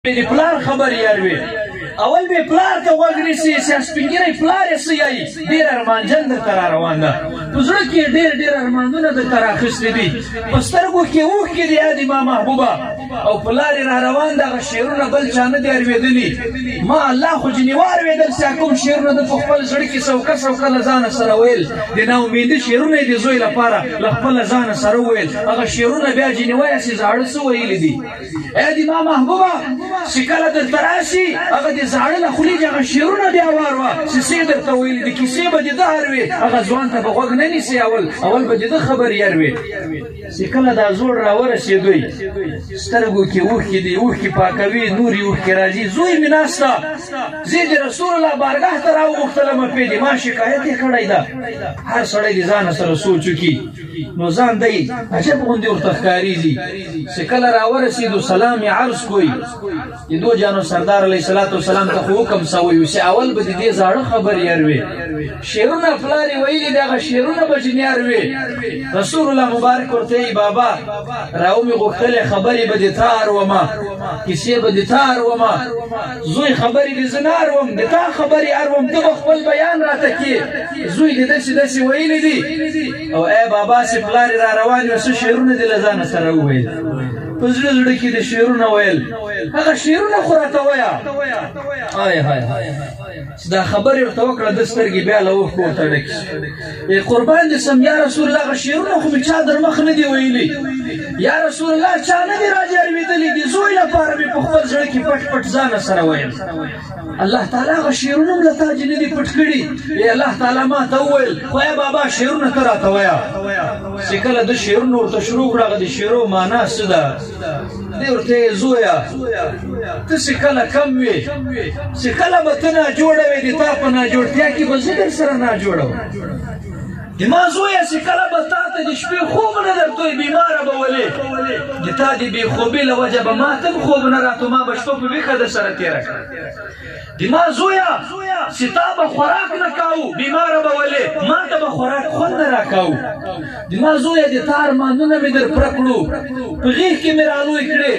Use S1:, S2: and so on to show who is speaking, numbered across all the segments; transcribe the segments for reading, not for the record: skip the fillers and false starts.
S1: د پلار خبر یار وي اول به پلار ته غوږ نیسي چې سپین ږیری پلار یې څه یایي ډېر ارمانجن درته را روان ده په زړه کې یې ډېر ارمانونه درته رااخیستي دي په سترګو کې اوښکې دي یاد ما محبوبه او په لارې را روان دغه شعرونه بل چا نه دي اورېدلي ما الله خو جنیوا اورېدل چې کوم شعرونه ده په خپل زړه کې سوکه سوکه له ځانه سره ویل د ناامیدي شعرونه یې د زوی لپاره له خپله ځانه سره وویل هغه شعرونه بیا جنیوا یې چې زاړه څه ویلي دي ای د ما محبوبه چې کله درته راشي هغه د زاړه له خولې هغه شعرونه بیا واروه چې څه درته ویلي دي کیسې به د ده هر وي هغه ځوان ته به غوږ نه نیسي اول به د ده خبر یار وي چې کله دا زوړ راورسېدوی سترګو کې اوښکې دي اوښکې پاکوي نورې اوښکې راځي زوی مې ناسته زه د رسول الله بارګاه ته راوغوښتلم پېدې ما شکایت یې کړی ده هر سړی د ځانه سره سوچ وکړي نو ځان دی عجب غوندې ورته ښکارېږي چې کله راورسېدو سلام یې عرض کوئ د دو جانو سردار علیه صلات وسلام ته خو حکم سوی و چې اول به د دې زاړه خبر یار وي شعرونه پلار یې ویلي دي هغه شعرونه به جنیار وي رسول الله مبارک ورته ای بابا راومې غوښتلې خبرې به د تا ارومه کیسې به د تا ارومه زوی خبرې د زه نه اروم د تا خبرې اروم ته به خپل بیان راته کې زوی د داسې داسې ویلي دي او ای بابا چې پلار یې را روان یو څه شعرونه دې له ځانه سره وویل په زړه زړه کې د شعرونه ویل هغه شعرونه خو راته وایه های های های چې دا خبرې ورته وکړه د سترګې بیا له اوښکو ورته ډکې شوې قربان دې سم یا رسول الله هغه شعرونه خو مې چا در مخ نه دي ویلي یا رسول الله چا نه دي راجع اورېدلي د زوی لپاره مې په خپل زړه کې پټ پټ ځانه سره ویل الله تعالی هغه شعرونه هم له تا جنې دي پټ کړي ای الله تعالی ما ته وویل خو ای بابا شعرونه ته راته وایه چې کله د شعرونه ورته شروع کړه هغه د شعرو معنا څه ده دی ورته یې زویه ته چې کله کم وې چې کله به ته ناجوړه وې د تا په ناجوړتیا کې به زه در سره ناجوړه وم د ما زویه چې کله به تا ته د شپې خوب نه درتوی بیماره به ولې د تا د بېخوبۍ له وجه به ما ته هم خوب نه راتو ما به شپه په ویښه در سره تېره کړه د ما زویه چې تا به خوراک نه کاو بیماره به ولې ما ته به خوراک خوند نه راکاو د ما زویه د تا ارمانونه مې در پوره کړو په غېږ کې مې رالوی کړې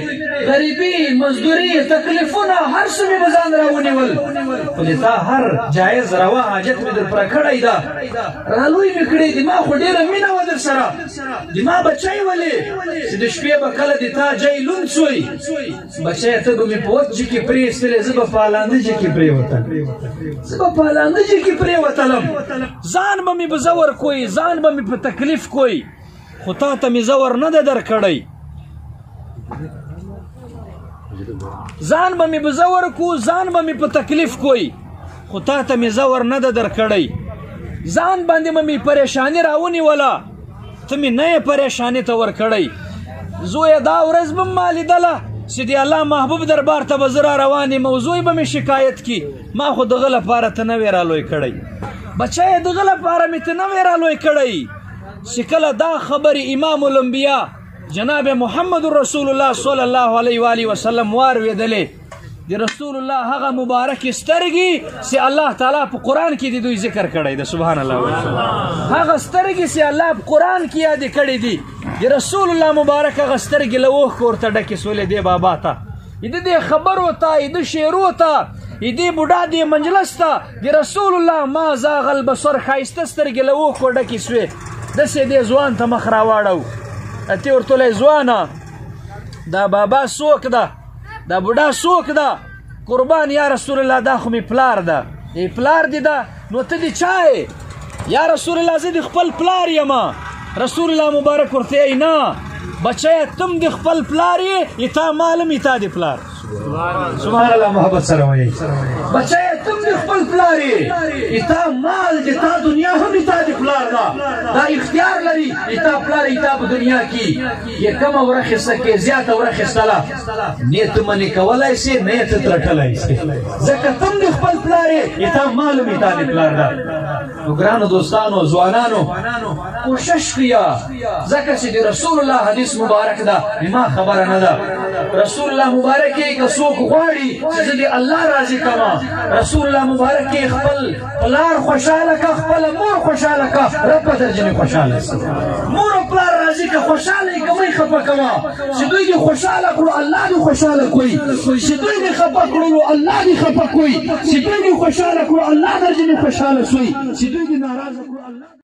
S1: غریبي مزدوري تکلیفونه هر څه مې به ځان راونیول خو د تا هر جایز روا حاجت مې در پوره کړی ده رالوی مې کړې د ما خو ډېره مینه وه در سره د ما بچی ولې چې د شپې به کله د تا جی لوند سوی بچی ته به مې په وچه کې پرېستلې زه به په هلانده جې کې پرېوتم زه به په هلانده جې کې پرېوتلم ځان به مې په زور کوی ځان به مې په تکلیف کوی خو تا ته مې زور نه ده درکړی ځان به مې په زور کو ځان به مې په تکلیف کوی خو تا ته مې زور نه ده درکړی ځان باندې به مې پریشاني راونیوله ته مې نه یې پریشاني ته ورکړی زویه دا ورځ به ما لیدله چې د الله محبوب دربار ته به زه را روان یم او زوی به مې شکایت کي ما خو دغه لپاره ته نه وې رالوی کړی بچی دغه لپاره مې ته نه وې رالوی کړی چې کله دا خبرې امام الانبیا جناب محمد رسول الله صلی الله علیه و آله وسلم واورېدلې د رسول الله هغه مبارک سترګې چې الله تعالی په قرآن کې د دوی ذکر کړی ده سبحان الله هغه سترګې چې الله په قرآن کې یادې کړې دي د رسول الله مبارک هغه سترګې له اوښکو ورته ډکې سولې دی بابا ته د دې خبرو ته د شعرو ته د دې بوډا دې مجلس ته د رسول الله ما زاغ البصر ښایسته سترګې له اوښکو ډکې سوې داسې دې ځوان ته مخ راواړو اتې ورته ویلی ځوانه دا بابا څوک ده دا بوډا څوک ده قربان یا رسول الله دا خو مې پلار ده پلار دې ده نو ته دې چا یې یا رسول الله زه د خپل پلار یم رسول الله مبارک ورته ای نه بچیه تم د خپل پلار یې تا مالم یې تا د پلار سبحان الله محبت سره وایي بچیه تم د خپل پلار یې تا مال د تا دنیا هم د تا د پلار ده دا اختیار لري د تا پلار یې تا په دنیا کې یې کمه ورخیسته کې زیاته ورخیستله نه یې ته منې کولی سې نه یې ته ترټلی سې ځکه تم د خپل پلار یې تا مالم یې تا د پلار ده نو ګرانو دوستانو ځوانانو کوشش کیا ځکه چې د رسول الله حدیث مبارک ده ما خبره نه ده رسول الله مبارک یې که څوک غواړي چې زه د الله راضي کړم رسول الله مبارک یې خپل پلار خوشحاله که خپله مور خوشحاله که رب به در جنې خوشحاله مور او پلار راځي که خوشاله یې که مه یې خفه کوه چې دوی دې خوشاله کړو الله دې خوشاله کوي چې دوی دې خفه کړو الله دې خفه کوي چې دوی دې خوشاله کړو الله درجه دې خوشاله سوی چې دوی دې ناراضه کړو الله